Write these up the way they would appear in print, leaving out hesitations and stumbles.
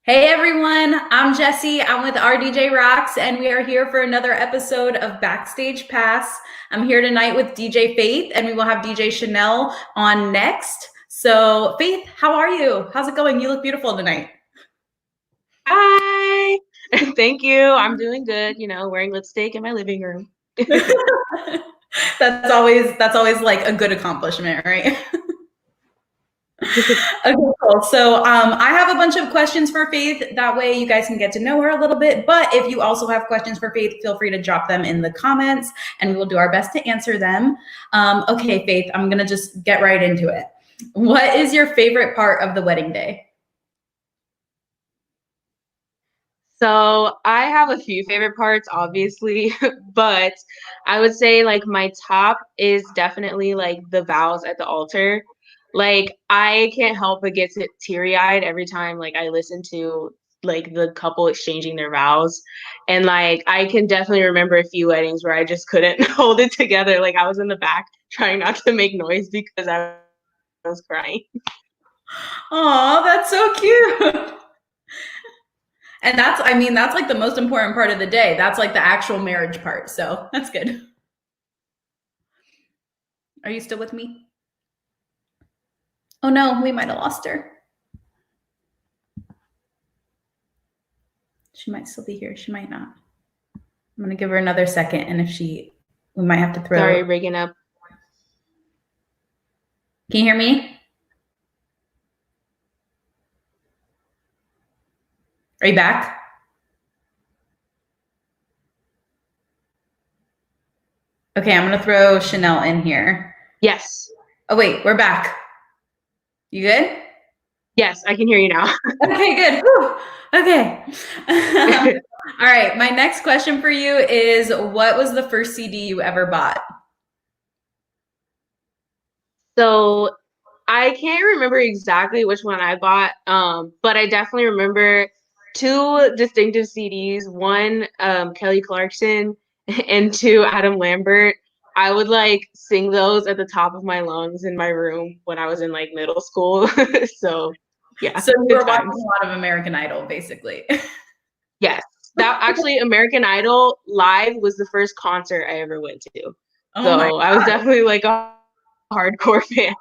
Hey everyone, I'm Jesse. I'm with RDJ Rocks, and we are here for another episode of Backstage Pass. I'm here tonight with DJ Faith, and we will have DJ Shenelle on next. So, Faith, how are you? How's it going? You look beautiful tonight. Hi. Thank you. I'm doing good, wearing lipstick in my living room. That's always like a good accomplishment, right? Okay, cool. So I have a bunch of questions for Faith. That way you guys can get to know her a little bit. But if you also have questions for Faith, feel free to drop them in the comments and we will do our best to answer them. Okay, Faith, I'm going to just get right into it. What is your favorite part of the wedding day? So I have a few favorite parts, obviously, but I would say like my top is definitely like the vows at the altar. Like I can't help but get teary-eyed every time like I listen to like the couple exchanging their vows. And like I can definitely remember a few weddings where I just couldn't hold it together. Like I was in the back trying not to make noise because I was crying. Oh, that's so cute. And that's like the most important part of the day. That's like the actual marriage part. So that's good. Are you still with me? Oh no, we might have lost her. She might still be here. She might not. I'm going to give her another second. And if we might have to throw. Sorry, breaking up. Can you hear me? Are you back? Okay, I'm going to throw Shenelle in here. Yes. Oh, wait, we're back. You good? Yes, I can hear you now. Okay, good. Whew. Okay. All right, my next question for you is what was the first CD you ever bought? So I can't remember exactly which one I bought, but I definitely remember two distinctive CDs. One, Kelly Clarkson, and two, Adam Lambert. I would like sing those at the top of my lungs in my room when I was in like middle school. So yeah, So you good were watching times. a lot of American Idol, basically. Yes. That actually American Idol live was the first concert I ever went to. Oh my So I was definitely like a hardcore fan.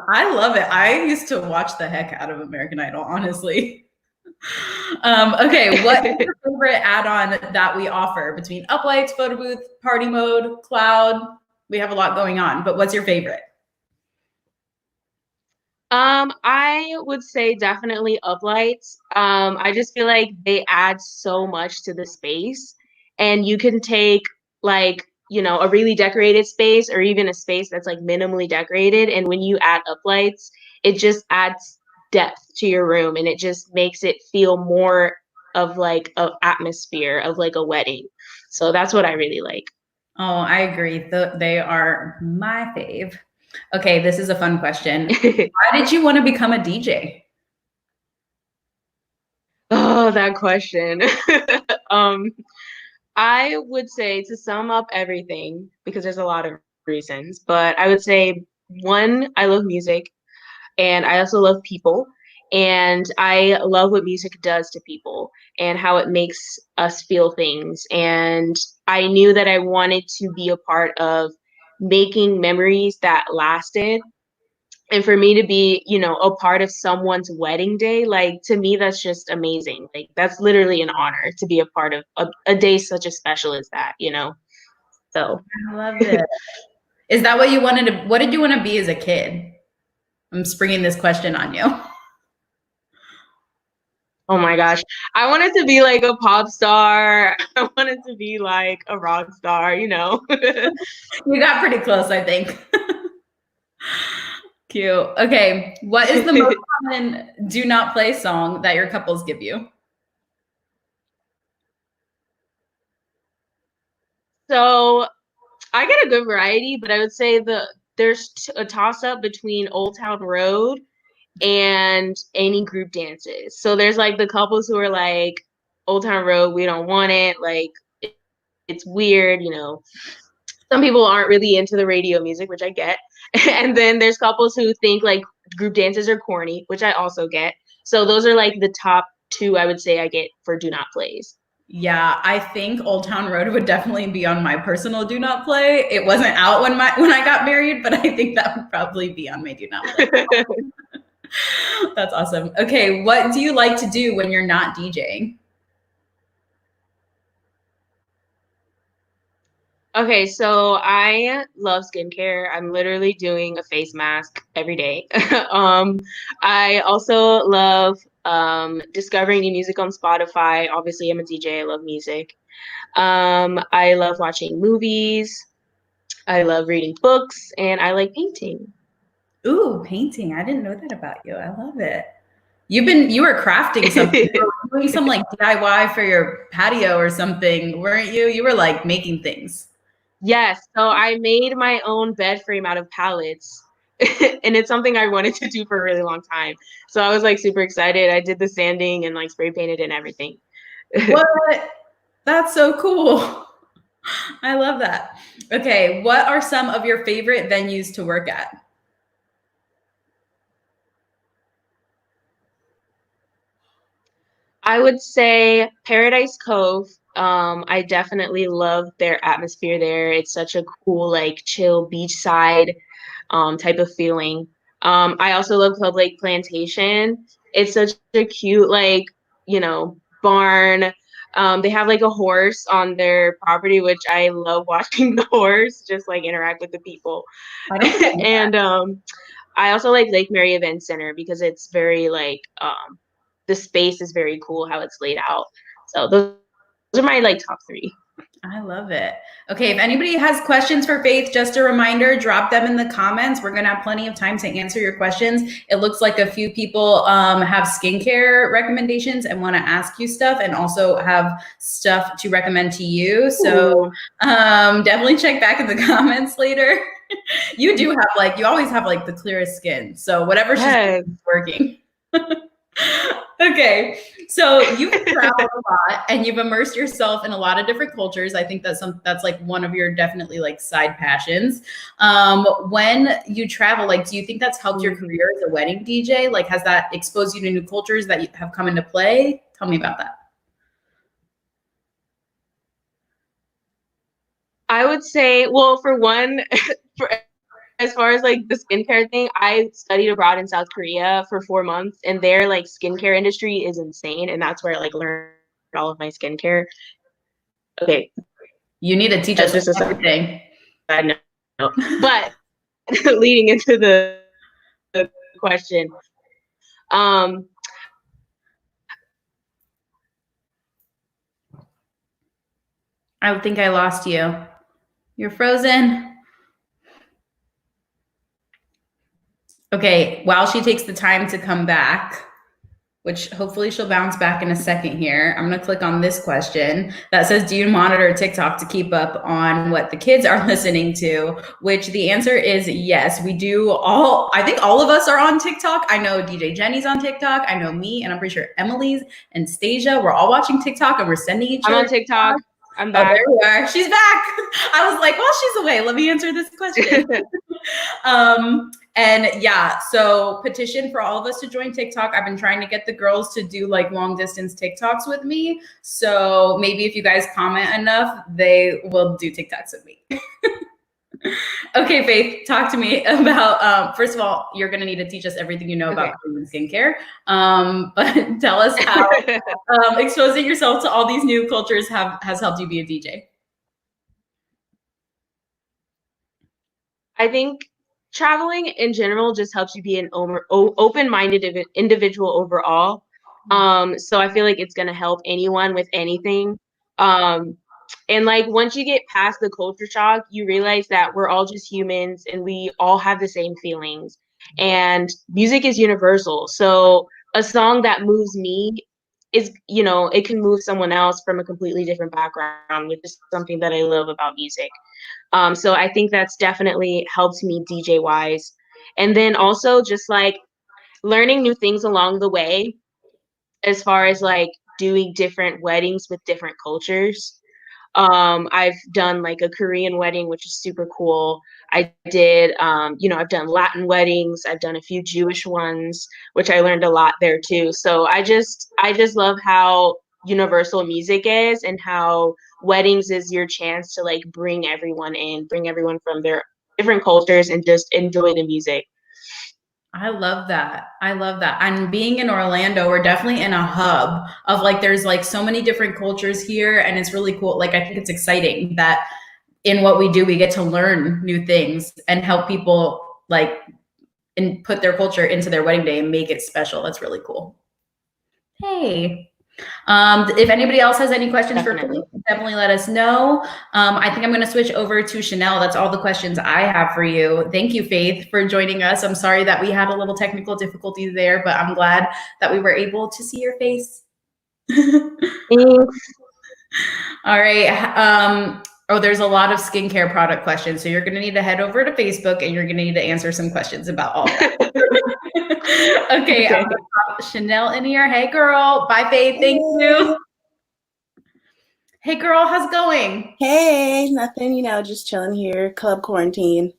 I love it. I used to watch the heck out of American Idol, honestly. Okay, what is your favorite add-on that we offer between uplights, photo booth, party mode, cloud? We have a lot going on, but what's your favorite? I would say definitely uplights. I just feel like they add so much to the space, and you can take like, a really decorated space or even a space that's like minimally decorated, and when you add uplights, it just adds depth to your room and it just makes it feel more of like a atmosphere of like a wedding. So that's what I really like. Oh, I agree. They are my fave. Okay, this is a fun question. Why did you want to become a DJ? Oh, that question. Um, I would say to sum up everything, because there's a lot of reasons, but I would say one, I love music and I also love people. And I love what music does to people and how it makes us feel things. And I knew that I wanted to be a part of making memories that lasted, and for me to be, a part of someone's wedding day, like to me that's just amazing. Like that's literally an honor to be a part of a day such as special as that. So I love it. Is that what did you want to be as a kid? I'm springing this question on you. oh my gosh, I wanted to be like a pop star. I wanted to be like a rock star. You got pretty close, I think. Cute. Okay, what is the most common do not play song that your couples give you? So I get a good variety, but I would say there's a toss up between Old Town Road and any group dances. So there's like the couples who are like, Old Town Road, we don't want it. Like, it's weird. Some people aren't really into the radio music, which I get. And then there's couples who think like group dances are corny, which I also get. So those are like the top two I would say I get for do not plays. Yeah, I think Old Town Road would definitely be on my personal do not play. It wasn't out when I got married, but I think that would probably be on my do not play. That's awesome. Okay, what do you like to do when you're not DJing? Okay, so I love skincare. I'm literally doing a face mask every day. I also love discovering new music on Spotify. Obviously, I'm a DJ. I love music. I love watching movies. I love reading books, and I like painting. Ooh, painting. I didn't know that about you. I love it. You were crafting something. You were doing some like DIY for your patio or something, weren't you? You were like making things. Yes, so I made my own bed frame out of pallets. And it's something I wanted to do for a really long time. So I was like super excited. I did the sanding and like spray painted and everything. What? That's so cool. I love that. Okay, what are some of your favorite venues to work at? I would say Paradise Cove. I definitely love their atmosphere there. It's such a cool, like chill beachside type of feeling. I also love Club Lake Plantation. It's such a cute, like, barn. They have like a horse on their property, which I love watching the horse just like interact with the people. I don't think I knew that. And I also like Lake Mary Event Center because it's very like the space is very cool how it's laid out. So those are my like top three. I love it. Okay, if anybody has questions for Faith, just a reminder, drop them in the comments. We're going to have plenty of time to answer your questions. It looks like a few people have skincare recommendations and want to ask you stuff and also have stuff to recommend to you. So definitely check back in the comments later. You do have like, you always have like the clearest skin. So whatever she's doing is working. Okay, so you've traveled a lot and you've immersed yourself in a lot of different cultures. I think that's like one of your definitely like side passions. When you travel, like, do you think that's helped your career as a wedding DJ? Like, has that exposed you to new cultures that have come into play? Tell me about that. I would say, well, for one, for as far as like the skincare thing, I studied abroad in South Korea for 4 months, and their like skincare industry is insane, and that's where I like learned all of my skincare. Okay, You need to teach that's us just a everything. side note. But leading into the question, um, I think I lost you. You're frozen. Okay, while she takes the time to come back, which hopefully she'll bounce back in a second here, I'm going to click on this question that says, do you monitor TikTok to keep up on what the kids are listening to? Which the answer is yes, we do I think all of us are on TikTok. I know DJ Jenny's on TikTok. I know me, and I'm pretty sure Emily's and Stasia. We're all watching TikTok and we're sending each other. I'm on TikTok. I'm back. back. Oh, there you are. She's back. I was like, well, she's away. Let me answer this question. And yeah, so petition for all of us to join TikTok. I've been trying to get the girls to do like long distance TikToks with me. So maybe if you guys comment enough, they will do TikToks with me. Okay, Faith, talk to me about, first of all, you're going to need to teach us everything you know about Korean skincare. But tell us how exposing yourself to all these new cultures has helped you be a DJ. I think traveling in general just helps you be an open-minded individual overall. So I feel like it's gonna help anyone with anything. And like once you get past the culture shock, you realize that we're all just humans and we all have the same feelings. And music is universal. So a song that moves me is, it can move someone else from a completely different background, which is something that I love about music. So I think that's definitely helped me DJ wise. And then also just like learning new things along the way, as far as like doing different weddings with different cultures. I've done like a Korean wedding, which is super cool. I did, I've done Latin weddings. I've done a few Jewish ones, which I learned a lot there too. So I just love how universal music is, and how weddings is your chance to like bring everyone in, bring everyone from their different cultures and just enjoy the music. I love that. I love that. And being in Orlando, we're definitely in a hub of like, there's like so many different cultures here. And it's really cool. Like, I think it's exciting that in what we do, we get to learn new things and help people like and put their culture into their wedding day and make it special. That's really cool. Hey. If anybody else has any questions for Faith, definitely let us know. I think I'm going to switch over to Shenelle. That's all the questions I have for you. Thank you, Faith, for joining us. I'm sorry that we had a little technical difficulty there, but I'm glad that we were able to see your face. Thanks. All right. There's a lot of skincare product questions. So you're going to need to head over to Facebook and you're going to need to answer some questions about all that. Okay. Shenelle in here. Hey, girl. Bye, Faith. Thank you. Hey, girl. How's it going? Hey, nothing, just chilling here. Club quarantine.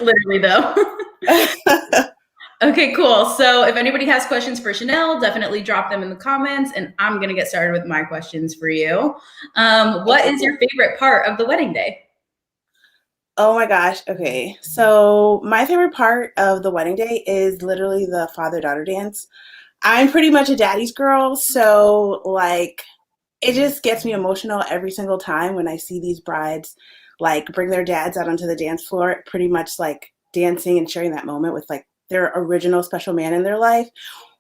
Literally, though. Okay, cool. So if anybody has questions for Shenelle, definitely drop them in the comments, and I'm going to get started with my questions for you. What is your favorite part of the wedding day? Oh my gosh. Okay. So my favorite part of the wedding day is literally the father-daughter dance. I'm pretty much a daddy's girl, so like it just gets me emotional every single time when I see these brides like bring their dads out onto the dance floor, pretty much like dancing and sharing that moment with like their original special man in their life,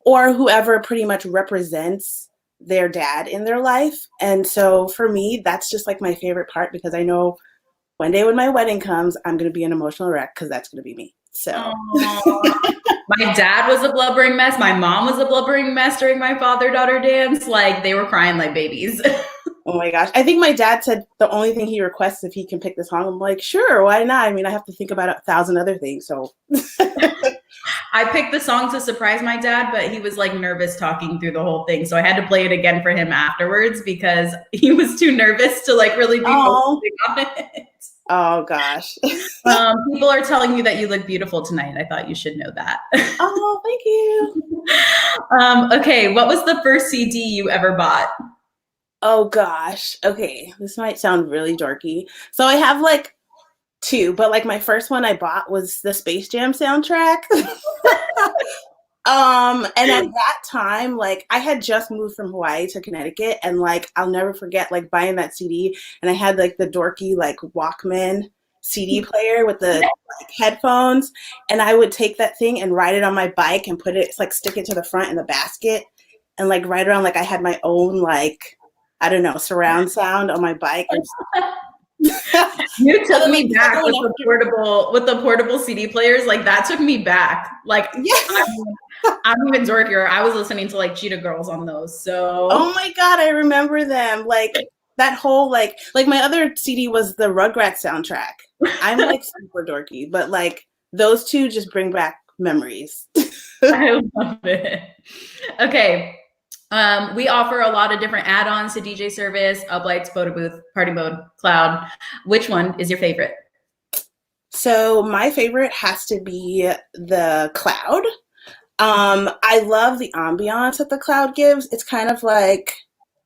or whoever pretty much represents their dad in their life. And so for me, that's just like my favorite part, because I know one day when my wedding comes, I'm going to be an emotional wreck, because that's going to be me. So my dad was a blubbering mess. My mom was a blubbering mess during my father-daughter dance. Like, they were crying like babies. Oh my gosh. I think my dad said the only thing he requests if he can pick the song. I'm like, sure, why not? I mean, I have to think about 1,000 other things. So I picked the song to surprise my dad, but he was like nervous talking through the whole thing. So I had to play it again for him afterwards because he was too nervous to like really be focusing on it. Oh gosh. People are telling you that you look beautiful tonight. I thought you should know that. Oh, thank you. Okay. What was the first CD you ever bought? Oh gosh. Okay. This might sound really dorky. So I have like two, but like my first one I bought was the Space Jam soundtrack. And at that time, like I had just moved from Hawaii to Connecticut, and like I'll never forget like buying that CD, and I had like the dorky like Walkman CD player with the like headphones, and I would take that thing and ride it on my bike and put it like stick it to the front in the basket and like ride around like I had my own like, I don't know, surround sound on my bike. You took me back with the portable CD players. Like that took me back. Like yes. I'm even dorkier. I was listening to like Cheetah Girls on those. So oh my god, I remember them. Like that whole like my other CD was the Rugrats soundtrack. I'm like super dorky, but like those two just bring back memories. I love it. Okay. We offer a lot of different add-ons to DJ service, uplights, photo booth, party mode, cloud. Which one is your favorite? So my favorite has to be the cloud. I love the ambiance that the cloud gives. It's kind of like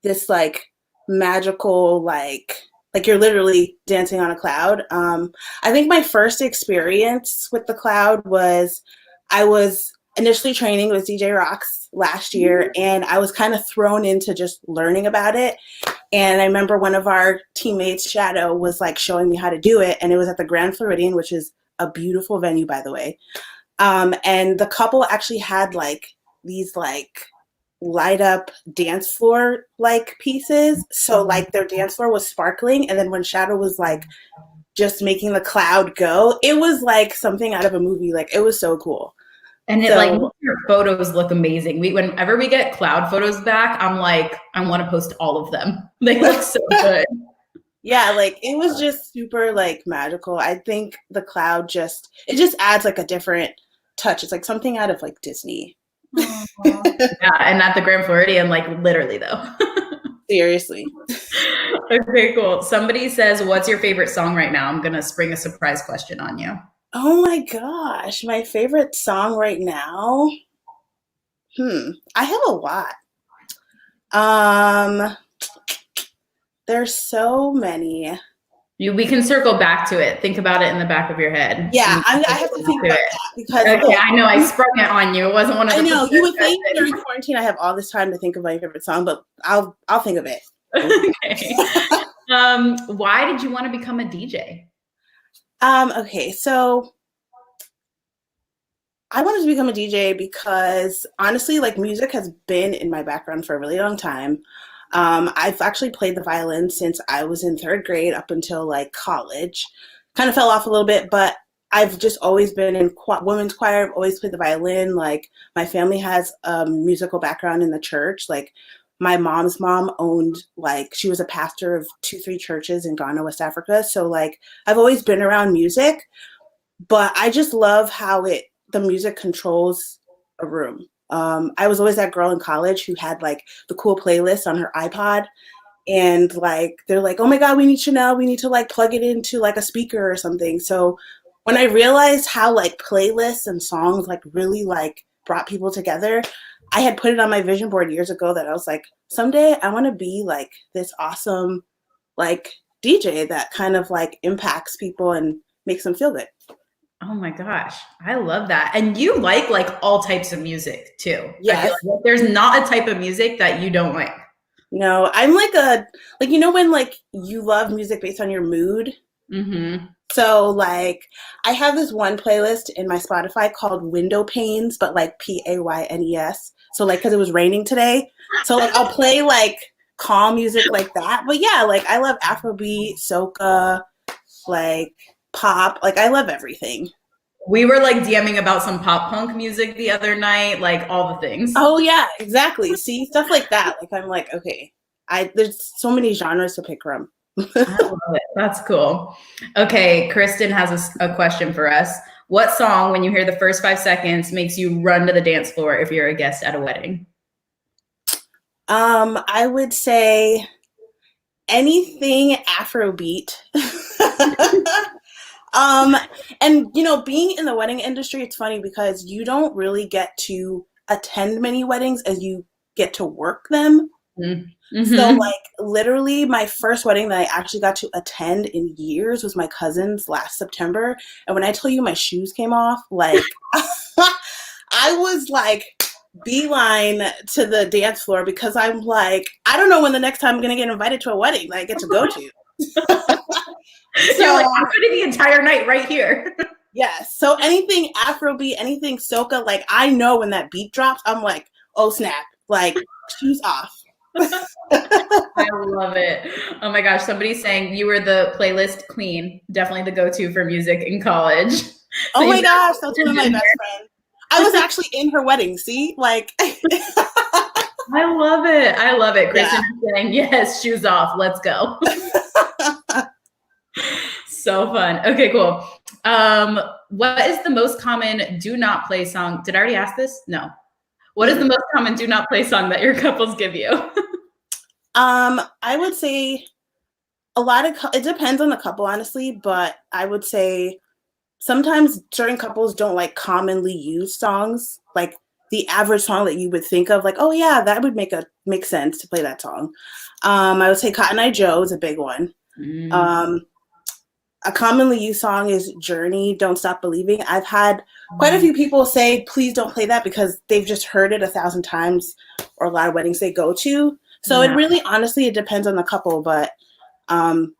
this like magical, like you're literally dancing on a cloud. I think my first experience with the cloud was I was initially training with DJ Rocks last year, and I was kind of thrown into just learning about it. And I remember one of our teammates, Shadow, was like showing me how to do it, and it was at the Grand Floridian, which is a beautiful venue, by the way. And the couple actually had like these like light up dance floor like pieces. So like their dance floor was sparkling, and then when Shadow was like just making the cloud go, it was like something out of a movie. Like it was so cool. And it like makes your photos look amazing. Whenever we get cloud photos back, I'm like, I want to post all of them. They look so good. Yeah, like it was just super like magical. I think the cloud just adds like a different touch. It's like something out of like Disney. Yeah, and at the Grand Floridian, like literally though. Seriously. Okay, cool. Somebody says, what's your favorite song right now? I'm going to spring a surprise question on you. Oh my gosh, my favorite song right now. I have a lot. There's so many. We can circle back to it. Think about it in the back of your head. Yeah, I have to think about that because okay, I know I sprung it on you. It wasn't one of the. I know you would think during quarantine I have all this time to think of my favorite song, but I'll think of it. Okay. Why did you want to become a DJ? Okay, so I wanted to become a DJ because honestly, like music has been in my background for a really long time. I've actually played the violin since I was in 3rd grade up until like college. Kind of fell off a little bit, but I've just always been in women's choir. I've always played the violin. Like my family has a musical background in the church. Like my mom's mom owned, like she was a pastor of 2-3 churches in Ghana, West Africa. So like I've always been around music, but I just love how the music controls a room. I was always that girl in college who had like the cool playlist on her iPod, and like they're like, oh my God, we need Shenelle, we need to like plug it into like a speaker or something. So when I realized how like playlists and songs like really like brought people together, I had put it on my vision board years ago that I was like, someday I want to be like this awesome like DJ that kind of like impacts people and makes them feel good. Oh my gosh, I love that. And you like all types of music too. Yes. I feel like there's not a type of music that you don't like. No, I'm like you know when like you love music based on your mood? Mm-hmm. So like I have this one playlist in my Spotify called Window Panes, but like Paynes. So like because it was raining today. So like I'll play like calm music like that. But yeah, like I love Afrobeat, soca, like pop. Like I love everything. We were like DMing about some pop punk music the other night, like all the things. Oh yeah, exactly. See, stuff like that. Like I'm like, okay, there's so many genres to pick from. I love it. That's cool. Okay, Kristen has a question for us. What song, when you hear the first 5 seconds, makes you run to the dance floor if you're a guest at a wedding? I would say anything Afrobeat. And you know, being in the wedding industry, it's funny because you don't really get to attend many weddings as you get to work them. Mm-hmm. So like literally my first wedding that I actually got to attend in years was my cousin's last September. And when I tell you my shoes came off, like I was like beeline to the dance floor because I'm like, I don't know when the next time I'm going to get invited to a wedding that I get to go to. So like, I'm going to the entire night right here. Yes. So anything Afrobeat, anything soca, like I know when that beat drops, I'm like, oh snap, like shoes off. I love it. Oh my gosh, somebody's saying you were the playlist queen, definitely the go-to for music in college. Oh my gosh, that's one of my best friends. I was actually in her wedding. See, like I love it. I love it. Kristen is saying yes, shoes off. Let's go. So fun. Okay, cool. What is the most common do not play song? Did I already ask this? No. What is the most common do not play song that your couples give you? I would say a lot of, it depends on the couple, honestly, but I would say sometimes certain couples don't like commonly use songs, like the average song that you would think of, like, oh yeah, that would make sense to play that song. I would say Cotton Eye Joe is a big one. A commonly used song is Journey, Don't Stop Believing. I've had quite a few people say, please don't play that because they've just heard it 1,000 times, or a lot of weddings they go to. So it really, honestly, it depends on the couple, but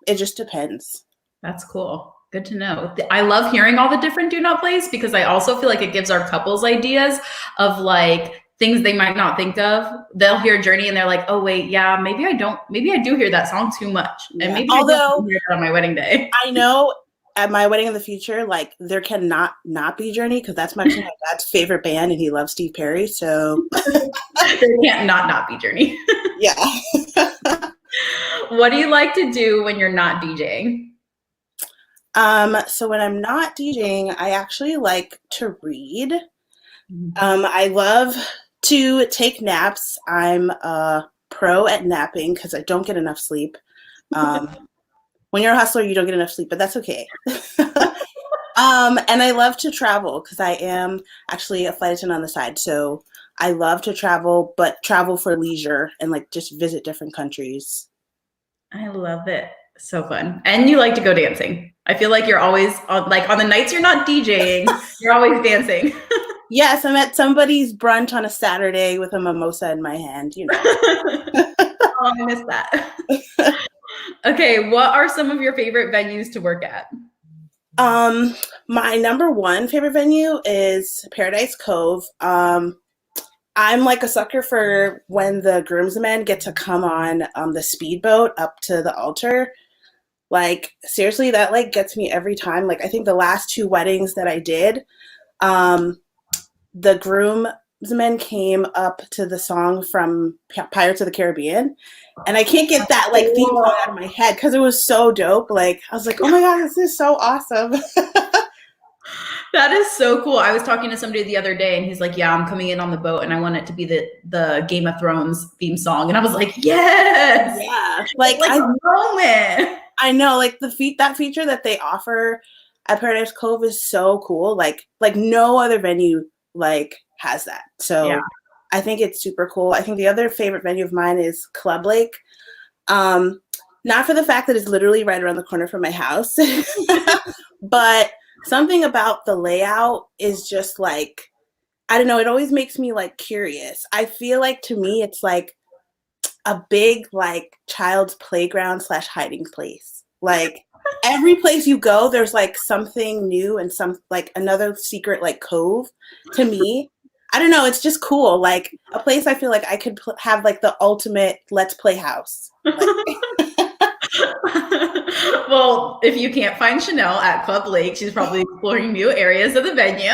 it just depends. That's cool. Good to know. I love hearing all the different do not plays because I also feel like it gives our couples ideas of like things they might not think of. They'll hear Journey and they're like, oh wait, yeah, maybe I do hear that song too much. And maybe I don't hear it on my wedding day. I know at my wedding in the future, like there cannot not be Journey because that's my dad's favorite band and he loves Steve Perry. So there can't not be Journey. Yeah. What do you like to do when you're not DJing? So when I'm not DJing, I actually like to read. I love to take naps. I'm a pro at napping because I don't get enough sleep. When you're a hustler, you don't get enough sleep, but that's okay. And I love to travel because I am actually a flight attendant on the side. So I love to travel, but travel for leisure and like just visit different countries. I love it. So fun. And you like to go dancing. I feel like you're always on the nights you're not DJing, you're always dancing. Yes, I'm at somebody's brunch on a Saturday with a mimosa in my hand, you know. Oh, I missed that. Okay, what are some of your favorite venues to work at? My number one favorite venue is Paradise Cove. I'm like a sucker for when the groomsmen get to come on the speedboat up to the altar. Like seriously, that like gets me every time. Like I think the last 2 weddings that I did, the groomsmen came up to the song from Pirates of the Caribbean, and I can't get that like theme song out of my head because it was so dope. Like I was like, oh my god, this is so awesome. That is so cool. I was talking to somebody the other day and he's like, yeah, I'm coming in on the boat and I want it to be the Game of Thrones theme song. And I was like, yes. Yeah. Like a moment. I know, like that feature that they offer at Paradise Cove is so cool. Like no other venue like has that. So yeah. I think it's super cool. I think the other favorite venue of mine is Club Lake. Not for the fact that it's literally right around the corner from my house, but something about the layout is just like, I don't know, it always makes me like curious. I feel like to me, it's like a big like child's playground / hiding place. Like every place you go, there's like something new and some like another secret like cove to me. I don't know. It's just cool. Like a place I feel like I could have like the ultimate let's play house. Like, well, if you can't find Shenelle at Club Lake, she's probably exploring new areas of the venue.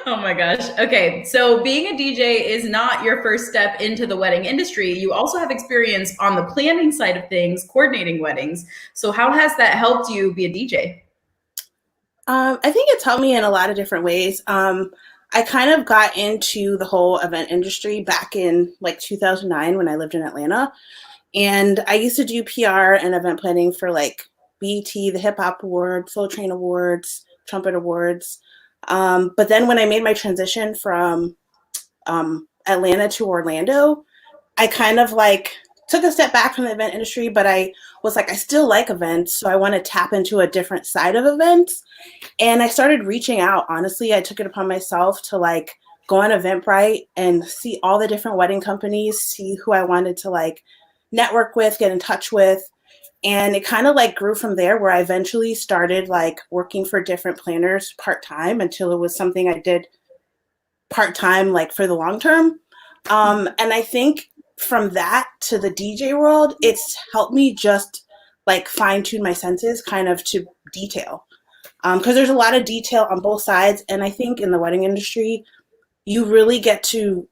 Oh my gosh. Okay. So being a DJ is not your first step into the wedding industry. You also have experience on the planning side of things, coordinating weddings. So how has that helped you be a DJ? I think it's helped me in a lot of different ways. I kind of got into the whole event industry back in like 2009 when I lived in Atlanta. And I used to do PR and event planning for like BET, the Hip Hop Awards, Soul Train Awards, Trumpet Awards. But then when I made my transition from Atlanta to Orlando, I kind of like took a step back from the event industry, but I was like, I still like events, so I want to tap into a different side of events. And I started reaching out. Honestly, I took it upon myself to like go on Eventbrite and see all the different wedding companies, see who I wanted to like network with, get in touch with. And it kind of like grew from there where I eventually started like working for different planners part-time until it was something I did part-time like for the long term. And I think from that to the DJ world, it's helped me just like fine-tune my senses kind of to detail. Because there's a lot of detail on both sides. And I think in the wedding industry, you really get to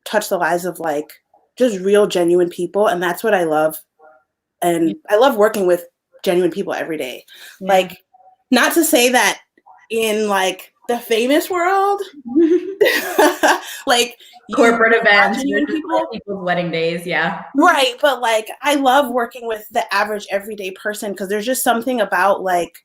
touch the lives of like just real, genuine people. And that's what I love. And I love working with genuine people every day. Yeah. Like, not to say that in like the famous world, like corporate events, people's wedding days, yeah. Right. But like, I love working with the average everyday person because there's just something about like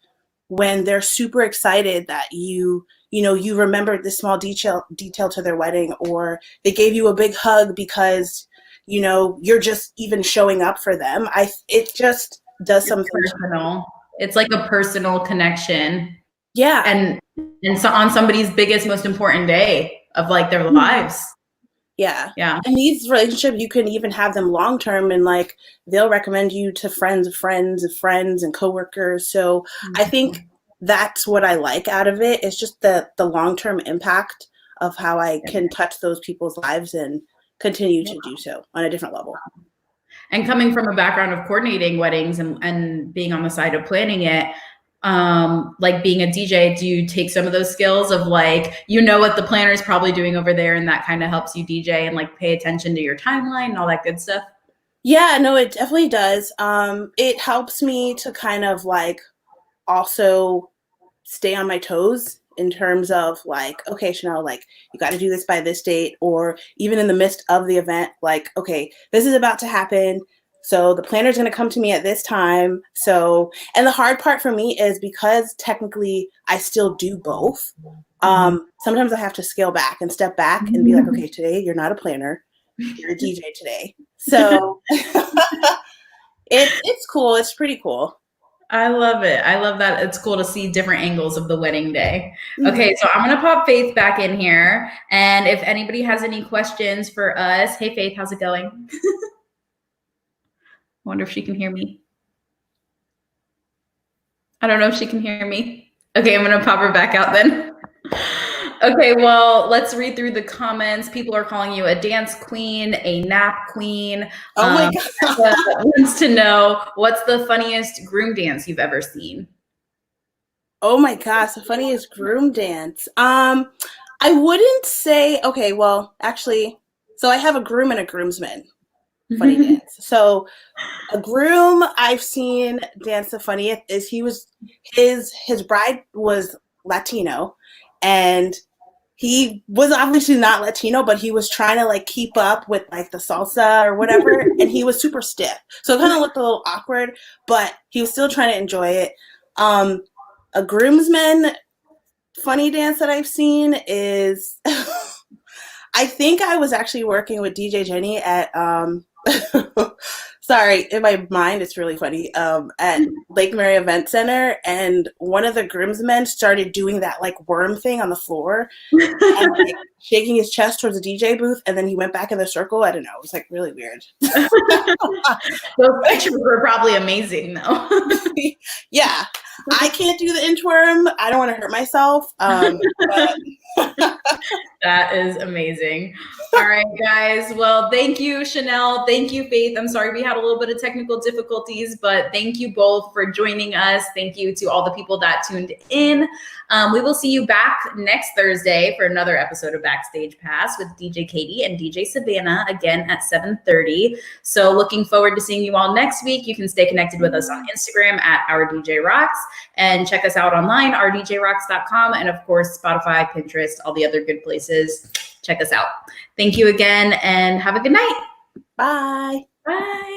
when they're super excited that you remembered this small detail to their wedding, or they gave you a big hug because you're just even showing up for them. It just does something personal. It's like a personal connection. Yeah. And so on somebody's biggest, most important day of like their lives. Yeah. Yeah. And these relationships, you can even have them long term, and like they'll recommend you to friends of friends of friends and coworkers. So I think that's what I like out of it. It's just the long term impact of how I can touch those people's lives and continue to do so on a different level. And coming from a background of coordinating weddings and being on the side of planning it, like being a DJ, do you take some of those skills of like, what the planner is probably doing over there, and that kind of helps you DJ and like pay attention to your timeline and all that good stuff? Yeah, no, it definitely does. It helps me to kind of like also stay on my toes in terms of like, okay, Shenelle, like you got to do this by this date, or even in the midst of the event, like, okay, this is about to happen. So the planner's going to come to me at this time. So, and the hard part for me is because technically I still do both. Sometimes I have to scale back and step back and be like, okay, today you're not a planner, you're a DJ today. So it's cool. It's pretty cool. I love it. I love that. It's cool to see different angles of the wedding day. Okay, so I'm going to pop Faith back in here. And if anybody has any questions for us, hey, Faith, how's it going? Wonder if she can hear me. I don't know if she can hear me. Okay, I'm going to pop her back out then. Okay, well, let's read through the comments. People are calling you a dance queen, a nap queen. Oh my God. Wants to know, what's the funniest groom dance you've ever seen? Oh my gosh, the funniest groom dance. I wouldn't say, okay, well, actually, so I have a groom and a groomsman funny dance. So a groom I've seen dance the funniest is his bride was Latino, and he was obviously not Latino, but he was trying to like keep up with like the salsa or whatever, and he was super stiff. So it kind of looked a little awkward, but he was still trying to enjoy it. A groomsman funny dance that I've seen is I think I was actually working with DJ Jenny at sorry, in my mind it's really funny, at Lake Mary Event Center, and one of the groomsmen started doing that like worm thing on the floor and like shaking his chest towards the DJ booth, and then he went back in the circle. I don't know, it was like really weird. Those pictures were probably amazing though. Yeah, I can't do the inchworm. I don't want to hurt myself. But that is amazing. All right, guys. Well, thank you, Shenelle. Thank you, Faith. I'm sorry we had a little bit of technical difficulties, but thank you both for joining us. Thank you to all the people that tuned in. We will see you back next Thursday for another episode of Backstage Pass with DJ Katie and DJ Savannah, again at 7:30. So looking forward to seeing you all next week. You can stay connected with us on Instagram at Our DJ Rocks, and check us out online, ourdjrocks.com, and of course, Spotify, Pinterest, all the other good places. Check us out. Thank you again, and have a good night. bye. Bye.